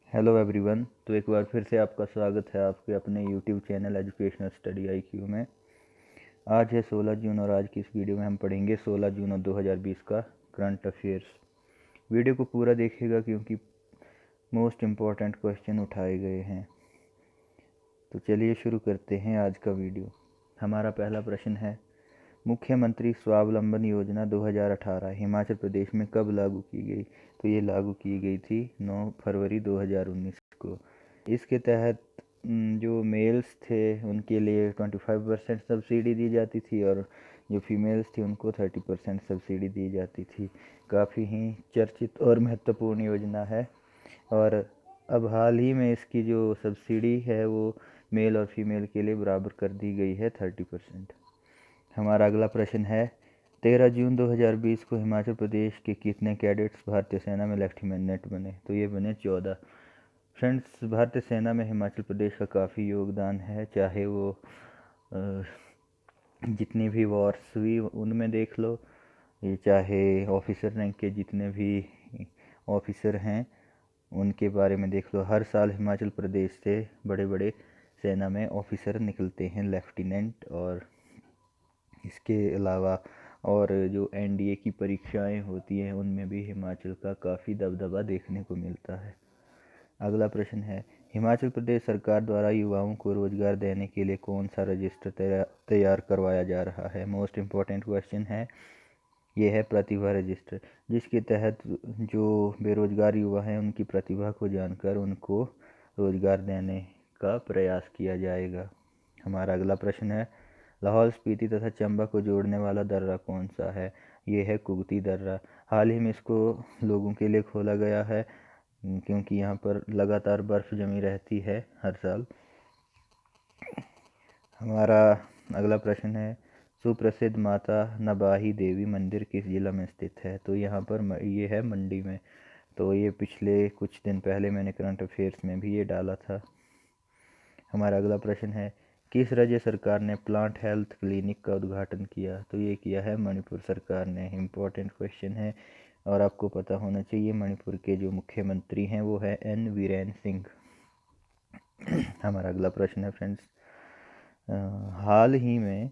Hello everyone. तो एक बार फिर से आपका स्वागत है आपके अपने YouTube channel educational study IQ में। आज है 16 जून और आज की इस वीडियो में हम पढ़ेंगे 16 जून और 2020 का करंट अफेयर्स। वीडियो को पूरा देखिएगा क्योंकि मोस्ट इम्पॉर्टेंट क्वेश्चन उठाए गए हैं। तो चलिए शुरू करते हैं आज का वीडियो। हमारा पहला प्रश्न है, मुख्यमंत्री स्वावलंबन योजना 2018 हिमाचल प्रदेश में कब लागू की गई? तो ये लागू की गई थी 9 फरवरी 2019 को। इसके तहत जो मेल्स थे उनके लिए 25% सब्सिडी दी जाती थी और जो फीमेल्स थी उनको 30% सब्सिडी दी जाती थी। काफ़ी ही चर्चित और महत्वपूर्ण योजना है और अब हाल ही में इसकी जो सब्सिडी है वो मेल और फीमेल के लिए बराबर कर दी गई है 30%। हमारा अगला प्रश्न है, 13 जून 2020 को हिमाचल प्रदेश के कितने कैडेट्स भारतीय सेना में लेफ्टिनेंट बने? तो ये बने 14। फ्रेंड्स, भारतीय सेना में हिमाचल प्रदेश का काफ़ी योगदान है, चाहे वो जितनी भी वॉर्स हुई उनमें देख लो, ये चाहे ऑफिसर रैंक के जितने भी ऑफिसर हैं उनके बारे में देख लो। हर साल हिमाचल प्रदेश से बड़े बड़े सेना में ऑफिसर निकलते हैं, लेफ्टिनेंट। और इसके अलावा और जो एनडीए की परीक्षाएं होती हैं उनमें भी हिमाचल का काफ़ी दबदबा देखने को मिलता है। अगला प्रश्न है, हिमाचल प्रदेश सरकार द्वारा युवाओं को रोजगार देने के लिए कौन सा रजिस्टर तैयार करवाया जा रहा है? मोस्ट इम्पॉर्टेंट क्वेश्चन है, ये है प्रतिभा रजिस्टर, जिसके तहत जो बेरोजगार युवा हैं उनकी प्रतिभा को जानकर उनको रोजगार देने का प्रयास किया जाएगा। हमारा अगला प्रश्न है, लाहौल स्पीति तथा चंबा को जोड़ने वाला दर्रा कौन सा है? ये है कुगती दर्रा। हाल ही में इसको लोगों के लिए खोला गया है क्योंकि यहाँ पर लगातार बर्फ़ जमी रहती है हर साल। हमारा अगला प्रश्न है, सुप्रसिद्ध माता नबाही देवी मंदिर किस जिला में स्थित है? तो यहाँ पर ये है मंडी में। तो ये पिछले कुछ दिन पहले मैंने करंट अफेयर्स में भी ये डाला था। हमारा अगला प्रश्न है, किस राज्य सरकार ने प्लांट हेल्थ क्लिनिक का उद्घाटन किया? तो ये किया है मणिपुर सरकार ने। इम्पोर्टेंट क्वेश्चन है और आपको पता होना चाहिए। मणिपुर के जो मुख्यमंत्री हैं वो है एन वीरेन सिंह। हमारा अगला प्रश्न है फ्रेंड्स, हाल ही में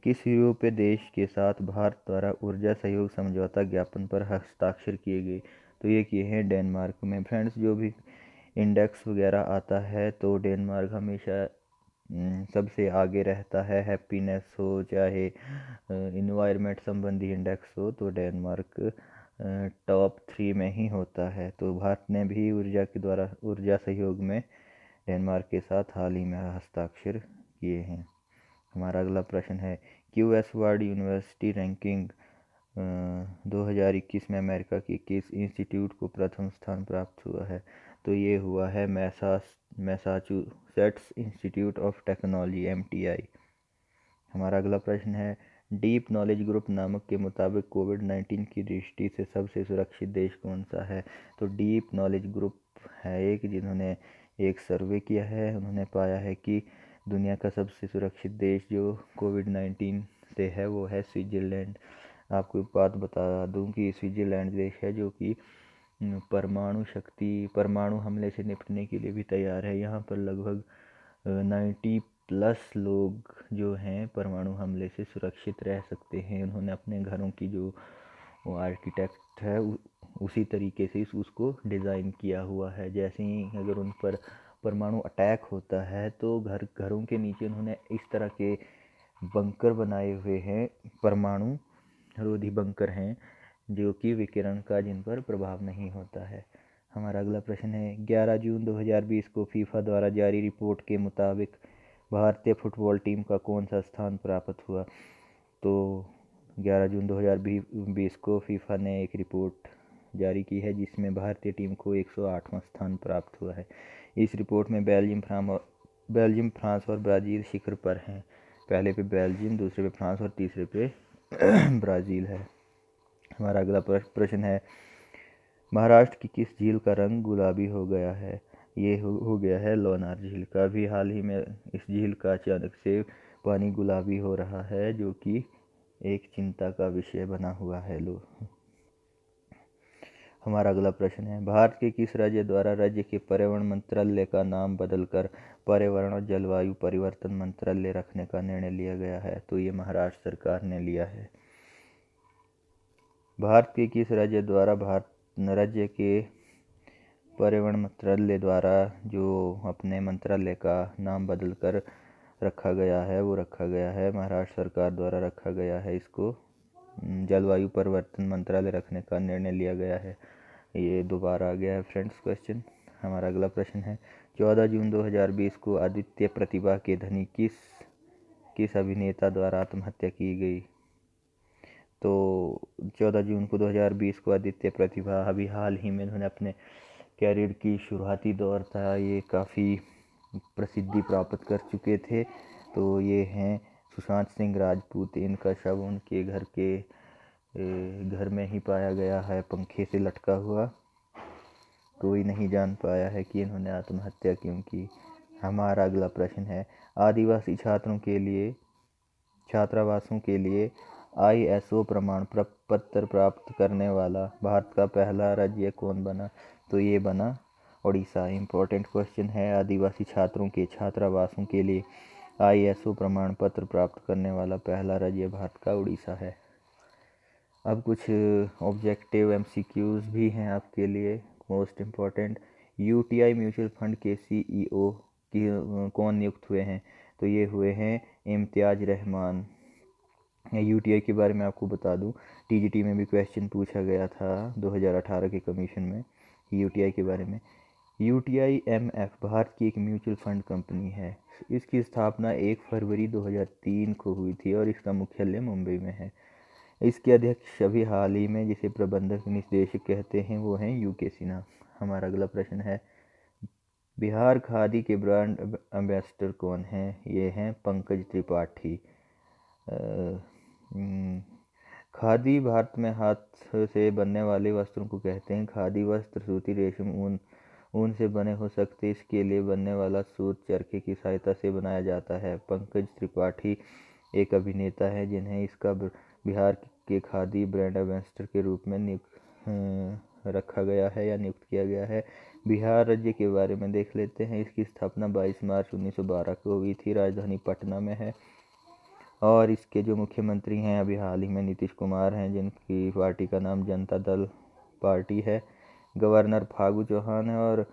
किस यूरोपीय देश के साथ भारत द्वारा ऊर्जा सहयोग समझौता ज्ञापन पर हस्ताक्षर किए गए? तो ये किए हैं डेनमार्क में। फ्रेंड्स, जो भी इंडेक्स वगैरह आता है तो डेनमार्क हमेशा सबसे आगे रहता है। हैप्पीनेस हो चाहे इन्वायरमेंट संबंधी इंडेक्स हो तो डेनमार्क टॉप 3 में ही होता है। तो भारत ने भी ऊर्जा सहयोग में डेनमार्क के साथ हाल ही में हस्ताक्षर किए हैं। हमारा अगला प्रश्न है, क्यूएस वर्ल्ड यूनिवर्सिटी रैंकिंग 2021 में अमेरिका के किस इंस्टीट्यूट को प्रथम स्थान प्राप्त हुआ है? तो ये हुआ है Massachusetts institute of technology MTI। हमारा अगला प्रश्न है, डीप नॉलेज ग्रुप नामक के मुताबिक कोविड-19 की दृष्टि से सबसे सुरक्षित देश कौन सा है? तो डीप नॉलेज ग्रुप है एक, जिन्होंने एक सर्वे किया है। उन्होंने पाया है कि दुनिया का सबसे सुरक्षित देश जो कोविड-19 से है वो है स्विट्ज़रलैंड। आपको एक बात बता दूं कि स्विट्ज़रलैंड देश है जो कि परमाणु हमले से निपटने के लिए भी तैयार है। यहाँ पर लगभग 90+ लोग जो हैं परमाणु हमले से सुरक्षित रह सकते हैं। उन्होंने अपने घरों की जो वो आर्किटेक्ट है उसी तरीके से उसको डिज़ाइन किया हुआ है। जैसे ही अगर उन पर परमाणु अटैक होता है तो घरों के नीचे उन्होंने इस तरह के बंकर बनाए हुए हैं, परमाणु रोधी बंकर हैं जो कि विकिरण का जिन पर प्रभाव नहीं होता है। हमारा अगला प्रश्न है, 11 जून 2020 को फीफा द्वारा जारी रिपोर्ट के मुताबिक भारतीय फुटबॉल टीम का कौन सा स्थान प्राप्त हुआ? तो 11 जून 2020 को फीफा ने एक रिपोर्ट जारी की है जिसमें भारतीय टीम को 108वां स्थान प्राप्त हुआ है। इस रिपोर्ट में बेल्जियम, फ्रांस और ब्राज़ील शिखर पर हैं। पहले पे बेल्जियम, दूसरे पे फ्रांस और तीसरे पे ब्राज़ील है। हमारा अगला प्रश्न है, महाराष्ट्र की किस झील का रंग गुलाबी हो गया है? ये हो गया है लोनार झील का। भी हाल ही में इस झील का अचानक से पानी गुलाबी हो रहा है जो कि एक चिंता का विषय बना हुआ है। हमारा अगला प्रश्न है, भारत के किस राज्य द्वारा राज्य के पर्यावरण मंत्रालय का नाम बदलकर पर्यावरण और जलवायु परिवर्तन मंत्रालय रखने का निर्णय लिया गया है? तो ये महाराष्ट्र सरकार ने लिया है। भारत के किस राज्य द्वारा भारत राज्य के पर्यावरण मंत्रालय द्वारा जो अपने मंत्रालय का नाम बदलकर रखा गया है, वो रखा गया है महाराष्ट्र सरकार द्वारा रखा गया है। इसको जलवायु परिवर्तन मंत्रालय रखने का निर्णय लिया गया है। ये दोबारा आ गया है फ्रेंड्स क्वेश्चन। हमारा अगला प्रश्न है, 14 जून 2020 को आदित्य प्रतिभा के धनी किस अभिनेता द्वारा आत्महत्या की गई? तो 14 जून को 2020 को आदित्य प्रतिभा अभी हाल ही में उन्होंने अपने कैरियर की शुरुआती दौर था, ये काफ़ी प्रसिद्धि प्राप्त कर चुके थे। तो ये हैं सुशांत सिंह राजपूत। इनका शव उनके घर में ही पाया गया है, पंखे से लटका हुआ। कोई नहीं जान पाया है कि इन्होंने आत्महत्या क्यों की। हमारा अगला प्रश्न है, आदिवासी छात्रावासों के लिए ISO प्रमाण पत्र प्राप्त करने वाला भारत का पहला राज्य कौन बना? तो ये बना उड़ीसा। इम्पोर्टेंट क्वेश्चन है, आदिवासी छात्रों के छात्रावासों के लिए ISO प्रमाण पत्र प्राप्त करने वाला पहला राज्य भारत का उड़ीसा है। अब कुछ ऑब्जेक्टिव MCQs भी हैं आपके लिए, most important. UTI mutual fund के CEO कौन नियुक्त हुए हैं? तो ये हुए हैं इम्तियाज रहमान। UTI के बारे में आपको बता दूं, TGT में भी क्वेश्चन पूछा गया था 2018 के कमीशन में UTI के बारे में। UTI-MF भारत की एक म्यूचुअल फंड कंपनी है। इसकी स्थापना 1 फरवरी 2003 को हुई थी और इसका मुख्यालय मुंबई में है। इसके अध्यक्ष अभी हाल ही में जिसे प्रबंधक निदेशक कहते हैं वो हैं UK सिन्हा। हमारा अगला प्रश्न है, बिहार खादी के ब्रांड एम्बेसडर कौन हैं? ये हैं पंकज त्रिपाठी। खादी भारत में हाथ से बनने वाले वस्त्रों को कहते हैं। खादी वस्त्र सूती, रेशम, ऊन से बने हो सकते। इसके लिए बनने वाला सूत चरखे की सहायता से बनाया जाता है। पंकज त्रिपाठी एक अभिनेता है जिन्हें इसका बिहार के खादी ब्रांड एम्बेसडर के रूप में रखा गया है या नियुक्त किया गया है। बिहार राज्य के बारे में देख लेते हैं। इसकी स्थापना 22 मार्च 1912 को हुई थी। राजधानी पटना में है और इसके जो मुख्यमंत्री हैं अभी हाल ही में नीतीश कुमार हैं, जिनकी पार्टी का नाम जनता दल पार्टी है। गवर्नर फागू चौहान है और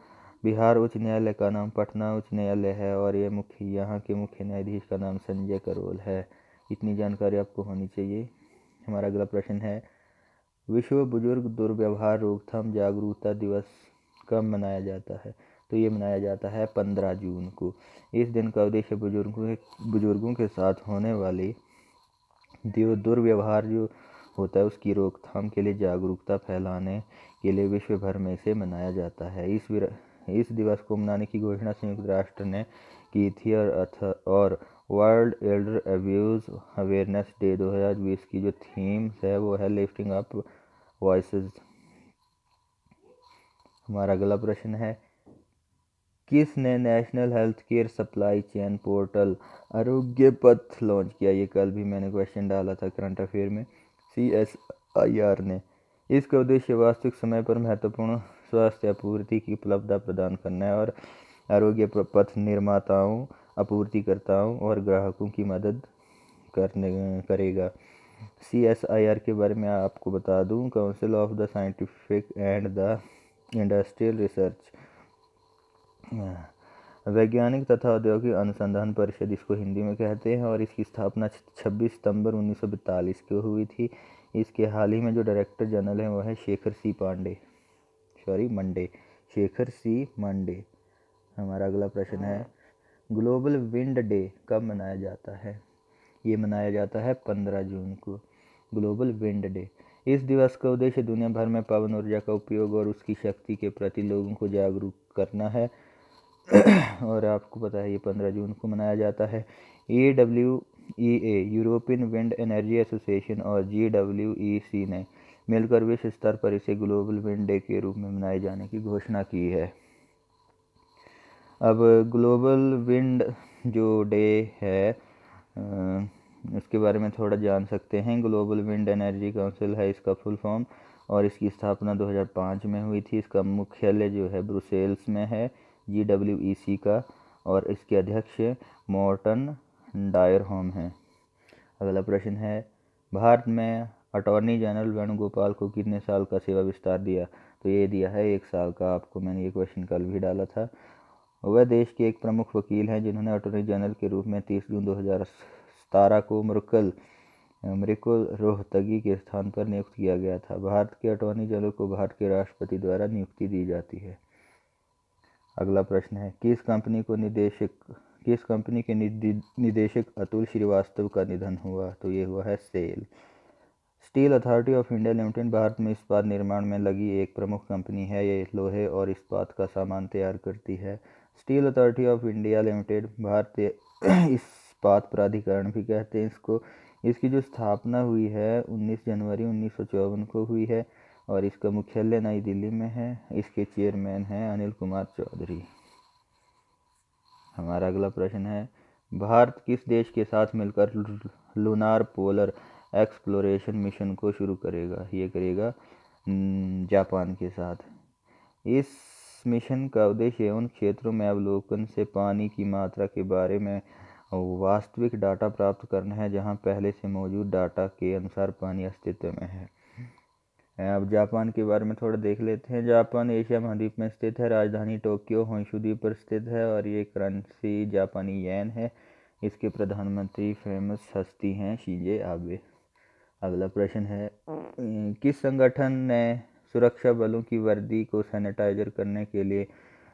बिहार उच्च न्यायालय का नाम पटना उच्च न्यायालय है और यहाँ के मुख्य न्यायाधीश का नाम संजय करोल है। इतनी जानकारी आपको होनी चाहिए। हमारा अगला प्रश्न है, विश्व बुजुर्ग दुर्व्यवहार रोकथाम जागरूकता दिवस कब मनाया जाता है? तो ये मनाया जाता है 15 जून को। इस दिन का उद्देश्य बुजुर्गों के साथ होने वाले दुर्व्यवहार जो होता है उसकी रोकथाम के लिए जागरूकता फैलाने के लिए विश्व भर में इसे मनाया जाता है। इस दिवस को मनाने की घोषणा संयुक्त राष्ट्र ने की थी और world Elder abuse awareness day 2020 की जो थीम है वो है लिफ्टिंग अप वॉइसेस। हमारा अगला प्रश्न है, किसने national health care supply chain portal आरोग्य पथ लॉन्च किया? ये कल भी मैंने क्वेश्चन डाला था करंट अफेयर में। CSIR ने। इसका उद्देश्य वास्तविक समय पर महत्वपूर्ण स्वास्थ्य आपूर्ति की उपलब्धता प्रदान करना है और आरोग्य पथ निर्माताओं, आपूर्तिकर्ताओं और ग्राहकों की मदद करेगा। CSIR के बारे में आपको बता दूं, council of the scientific and the industrial research, वैज्ञानिक तथा औद्योगिक अनुसंधान परिषद इसको हिंदी में कहते हैं और इसकी स्थापना 26 सितंबर 1942 को हुई थी। इसके हाल ही में जो डायरेक्टर जनरल हैं वो है शेखर सी मंडे। हमारा अगला प्रश्न है, ग्लोबल विंड डे कब मनाया जाता है? ये मनाया जाता है 15 जून को, ग्लोबल विंड डे। इस दिवस का उद्देश्य दुनिया भर में पवन ऊर्जा का उपयोग और उसकी शक्ति के प्रति लोगों को जागरूक करना है और आपको पता है ये 15 जून को मनाया जाता है। AWEA European wind energy association और GWEC ने मिलकर विश्व स्तर पर इसे ग्लोबल विंड डे के रूप में मनाए जाने की घोषणा की है। अब ग्लोबल विंड जो डे है उसके बारे में थोड़ा जान सकते हैं। ग्लोबल विंड एनर्जी काउंसिल है इसका फुल फॉर्म और इसकी स्थापना 2005 में हुई थी। इसका मुख्यालय जो है ब्रुसेल्स में है, GWEC का, और इसके अध्यक्ष मॉर्टन डायरहोम हैं। अगला प्रश्न है, भारत में अटॉर्नी जनरल वेणुगोपाल को कितने साल का सेवा विस्तार दिया? तो ये दिया है 1 साल का। आपको मैंने ये क्वेश्चन कल भी डाला था। वह देश के एक प्रमुख वकील हैं जिन्होंने अटॉर्नी जनरल के रूप में 30 जून 2017 को मृकुल रोहतगी के स्थान पर नियुक्त किया गया था। भारत के अटॉर्नी जनरल को भारत के राष्ट्रपति द्वारा नियुक्ति दी जाती है। अगला प्रश्न है, किस कंपनी के निदेशक अतुल श्रीवास्तव का निधन हुआ? तो ये हुआ है SAIL. Steel authority of India limited Bharat में इस्पात निर्माण में लगी एक प्रमुख कंपनी है। ये लोहे और इस्पात का सामान तैयार करती है। Steel authority of India limited भारतीय इस्पात प्राधिकरण भी कहते हैं इसको। इसकी जो स्थापना हुई है 19 जनवरी 1954 को हुई है और इसका मुख्यालय नई दिल्ली में है। इसके चेयरमैन हैं अनिल कुमार चौधरी। हमारा अगला प्रश्न है, भारत किस देश के साथ मिलकर लूनार पोलर एक्सप्लोरेशन मिशन को शुरू करेगा? ये करेगा जापान के साथ। इस मिशन का उद्देश्य उन क्षेत्रों में अवलोकन से पानी की मात्रा के बारे में वास्तविक डाटा प्राप्त करना है जहां पहले से मौजूद डाटा के अनुसार पानी अस्तित्व में है। अब जापान के बारे में थोड़ा देख लेते हैं। जापान एशिया महाद्वीप में स्थित है। राजधानी टोक्यो होन्शु द्वीप पर स्थित है और ये करेंसी जापानी येन है। इसके प्रधानमंत्री फेमस हस्ती हैं शिंजो आबे। अगला प्रश्न है, किस संगठन ने सुरक्षा बलों की वर्दी को सैनिटाइजर करने के लिए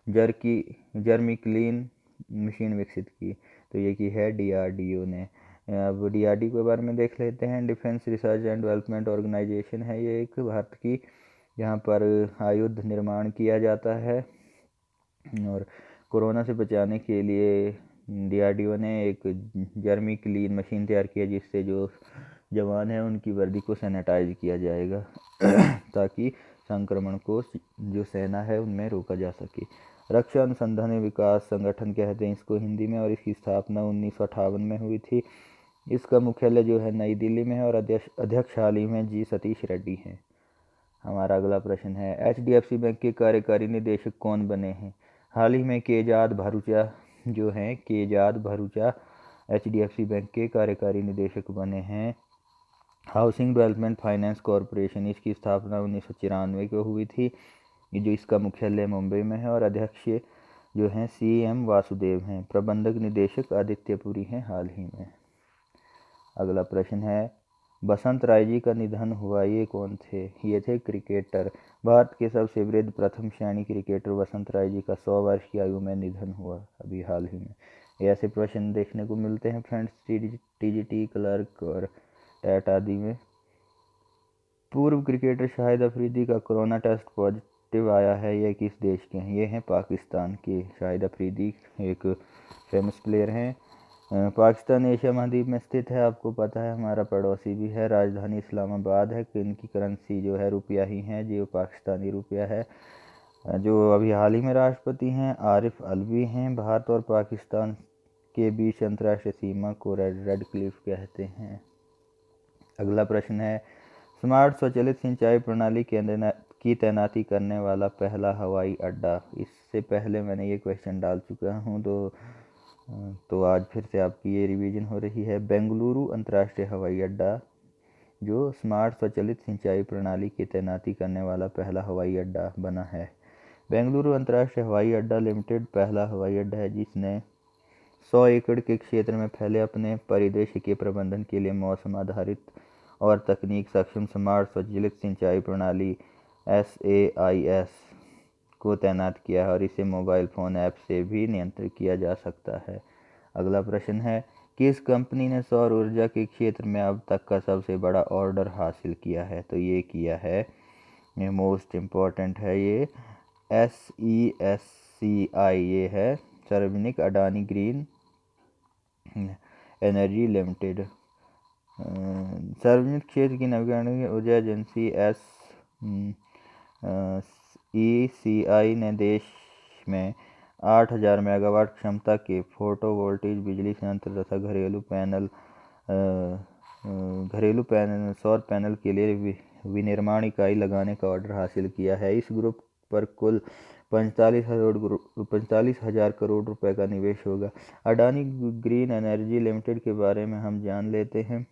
जर्मी क्लीन मशीन विकसित की? तो ये की है DRDO ने। अब DRDO के बारे में देख लेते हैं। Defence research and development organisation है ये एक भारत की, यहाँ पर आयुध निर्माण किया जाता है और कोरोना से बचाने के लिए DRDO ने एक जर्मी क्लीन मशीन तैयार की है जिससे जो जवान हैं उनकी वर्दी को सैनिटाइज किया जाएगा ताकि संक्रमण को जो सेना है उनमें रोका जा सके। रक्षा अनुसंधान एवं विकास संगठन कहते हैं इसको हिंदी में और इसकी स्थापना 1958 में हुई थी। इसका मुख्यालय जो है नई दिल्ली में है और अध्यक्ष हाल ही में G सतीश रेड्डी हैं। हमारा अगला प्रश्न है, HDFC बैंक के कार्यकारी निदेशक कौन बने हैं? हाल ही में केजाद भरूचा जो हैं केजाद भरूचा HDFC बैंक के कार्यकारी निदेशक बने हैं। हाउसिंग डेवलपमेंट फाइनेंस कॉरपोरेशन, इसकी स्थापना 1994 को हुई थी। जो इसका मुख्यालय मुंबई में है और अध्यक्ष जो हैं CM वासुदेव हैं। प्रबंधक निदेशक आदित्यपुरी हैं हाल ही में। अगला प्रश्न है, बसंत राय जी का निधन हुआ, ये कौन थे? ये थे क्रिकेटर। भारत के सबसे वृद्ध प्रथम श्रेणी क्रिकेटर बसंत राय जी का 100 वर्ष की आयु में निधन हुआ अभी हाल ही में। ऐसे प्रश्न देखने को मिलते हैं फ्रेंड्स TGT क्लर्क और टेट आदि में। पूर्व क्रिकेटर शाहिद अफरीदी का कोरोना टेस्ट पॉजिटिव आया है। ये किस देश के हैं? ये हैं पाकिस्तान के। शाहिद अफरीदी एक फेमस प्लेयर हैं। पाकिस्तान एशिया महाद्वीप में स्थित है, आपको पता है, हमारा पड़ोसी भी है। राजधानी इस्लामाबाद है। इनकी करेंसी जो है रुपया ही है, जो पाकिस्तानी रुपया है। जो अभी हाल ही में राष्ट्रपति हैं आरिफ अलवी हैं। भारत और पाकिस्तान के बीच अंतर्राष्ट्रीय सीमा को रेड क्लिफ कहते हैं। अगला प्रश्न है, स्मार्ट स्वचालित सिंचाई प्रणाली की तैनाती करने वाला पहला हवाई अड्डा। इससे पहले मैंने ये क्वेश्चन डाल चुका हूँ तो आज फिर से आपकी ये रिवीजन हो रही है। बेंगलुरु अंतर्राष्ट्रीय हवाई अड्डा जो स्मार्ट स्वचालित सिंचाई प्रणाली की तैनाती करने वाला पहला हवाई अड्डा बना है। बेंगलुरु अंतर्राष्ट्रीय हवाई अड्डा लिमिटेड पहला हवाई अड्डा है जिसने 100 एकड़ के क्षेत्र में फैले अपने परिदृश्य के प्रबंधन के लिए मौसम आधारित और तकनीक सक्षम स्मार्ट स्वचालित सिंचाई प्रणाली SAIS को तैनात किया है और इसे मोबाइल फ़ोन ऐप से भी नियंत्रित किया जा सकता है। अगला प्रश्न है, किस कंपनी ने सौर ऊर्जा के क्षेत्र में अब तक का सबसे बड़ा ऑर्डर हासिल किया है? तो ये किया है, ये मोस्ट इम्पॉर्टेंट है, ये SESCI ये है सार्वजनिक अडानी ग्रीन एनर्जी लिमिटेड। सार्वजनिक क्षेत्र की नवीकरणीय ऊर्जा एजेंसी SECI ने देश में 8000 मेगावाट क्षमता के फोटोवोल्टिक बिजली संयंत्र तथा घरेलू पैनल सौर पैनल के लिए विनिर्माण इकाई लगाने का ऑर्डर हासिल किया है। इस ग्रुप पर कुल 45,000 करोड़ रुपए का निवेश होगा। अडानी ग्रीन एनर्जी लिमिटेड के बारे में हम जान लेते हैं।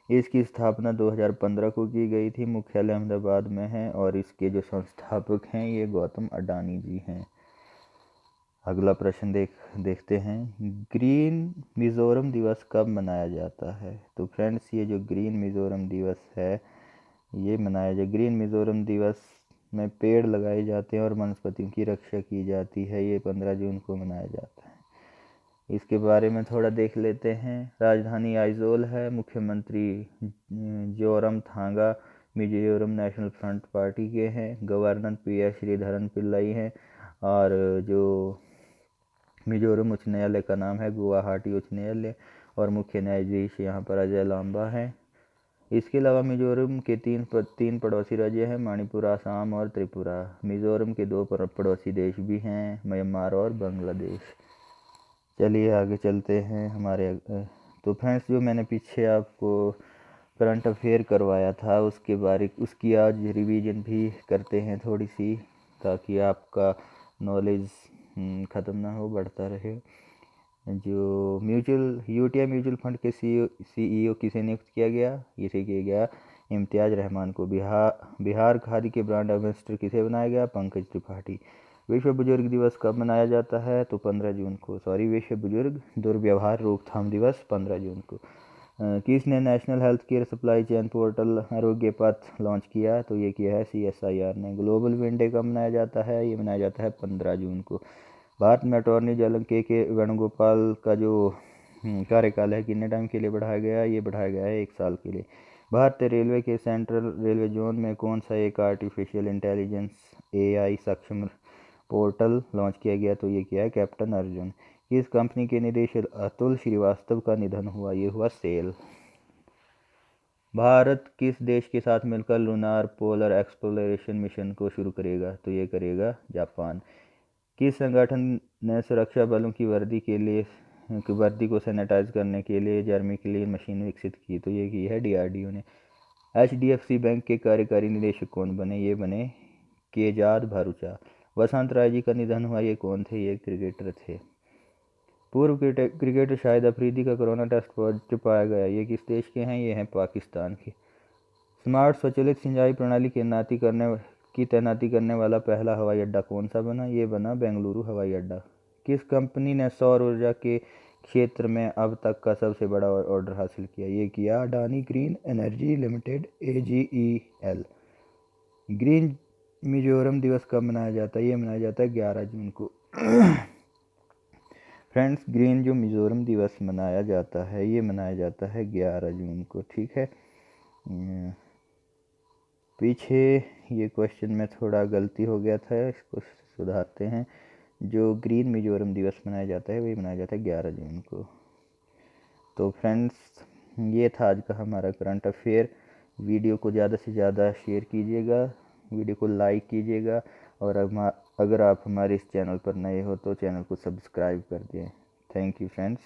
इसकी स्थापना 2015 को की गई थी। मुख्यालय अहमदाबाद में है और इसके जो संस्थापक हैं ये गौतम अडानी जी हैं। अगला प्रश्न देखते हैं, ग्रीन मिज़ोरम दिवस कब मनाया जाता है? तो फ्रेंड्स, ये जो ग्रीन मिज़ोरम दिवस है ये मनाया जाए। ग्रीन मिज़ोरम दिवस में पेड़ लगाए जाते हैं और वनस्पतियों की रक्षा की जाती है। ये 15 जून को मनाया जाता है। इसके बारे में थोड़ा देख लेते हैं। राजधानी आइजोल है। मुख्यमंत्री Zoramthanga Mizoram national front party के हैं। Governor PS. श्रीधरन पिल्लाई हैं और जो मिजोरम उच्च न्यायालय का नाम है गुवाहाटी उच्च न्यायालय और मुख्य न्यायाधीश यहाँ पर अजय लांबा है। इसके अलावा मिजोरम के तीन पड़ोसी राज्य हैं, मणिपुर, आसाम और त्रिपुरा। मिजोरम के 2 पड़ोसी देश भी हैं, म्यांमार और बांग्लादेश। चलिए आगे चलते हैं हमारे। तो फ्रेंड्स, जो मैंने पीछे आपको करंट अफेयर करवाया था उसकी आज रिवीजन भी करते हैं थोड़ी सी, ताकि आपका नॉलेज ख़त्म ना हो, बढ़ता रहे। जो यूटीआई म्यूचुअल फंड के सीईओ किसे नियुक्त किया गया? इसे किया गया इम्तियाज़ रहमान को। बिहार खादी के ब्रांड एम्बेसडर किसे बनाया गया? पंकज त्रिपाठी। विश्व बुजुर्ग दिवस कब मनाया जाता है? तो 15 जून को। विश्व बुजुर्ग दुर्व्यवहार रोकथाम दिवस 15 जून को। किसने national health care supply chain portal आरोग्य पथ लॉन्च किया? तो ये किया है CSIR ने। ग्लोबल विंड डे कब मनाया जाता है? ये मनाया जाता है 15 जून को। भारत में अटॉर्नी जनरल के वेणुगोपाल का जो कार्यकाल है कितने टाइम के लिए बढ़ाया गया है? ये बढ़ाया गया है 1 साल के लिए। भारतीय रेलवे के सेंट्रल रेलवे जोन में कौन सा एक आर्टिफिशियल इंटेलिजेंस AI सक्षम पोर्टल लॉन्च किया गया? तो ये किया है कैप्टन अर्जुन। किस कंपनी के निदेशक अतुल श्रीवास्तव का निधन हुआ? ये हुआ सेल। भारत किस देश के साथ मिलकर लूनार पोलर एक्सप्लोरेशन मिशन को शुरू करेगा? तो ये करेगा जापान। किस संगठन ने सुरक्षा बलों की वर्दी को सैनिटाइज करने के लिए जर्मी क्लीन मशीन विकसित की? तो ये की है DRDO ने। HDFC बैंक के कार्यकारी निदेशक कौन बने? ये बने केजाद भरूचा। वसंत राय जी का निधन हुआ, ये कौन थे? ये क्रिकेटर थे। पूर्व क्रिकेटर शाहिद अफरीदी का कोरोना टेस्ट पॉजिटिव पाया गया, ये किस देश के हैं? ये हैं पाकिस्तान के। स्मार्ट स्वचालित सिंचाई प्रणाली की तैनाती करने वाला पहला हवाई अड्डा कौन सा बना? ये बना बेंगलुरु हवाई अड्डा। किस कंपनी ने सौर ऊर्जा के क्षेत्र में अब तक का सबसे बड़ा ऑर्डर हासिल किया? ये किया Adani green energy limited AGEL। Green Mizoram दिवस कब मनाया जाता है? ये मनाया जाता है 11 जून को। फ्रेंड्स, ग्रीन जो मिजोरम दिवस मनाया जाता है ये मनाया जाता है 11 जून को। ठीक है, पीछे ये क्वेश्चन में थोड़ा गलती हो गया था, इसको सुधारते हैं। जो ग्रीन मिजोरम दिवस मनाया जाता है वही मनाया जाता है 11 जून को। तो फ्रेंड्स, ये था आज का हमारा करंट अफेयर। वीडियो को ज़्यादा से ज़्यादा शेयर कीजिएगा, वीडियो को लाइक कीजिएगा और अगर आप हमारे इस चैनल पर नए हो तो चैनल को सब्सक्राइब कर दें। Thank you friends.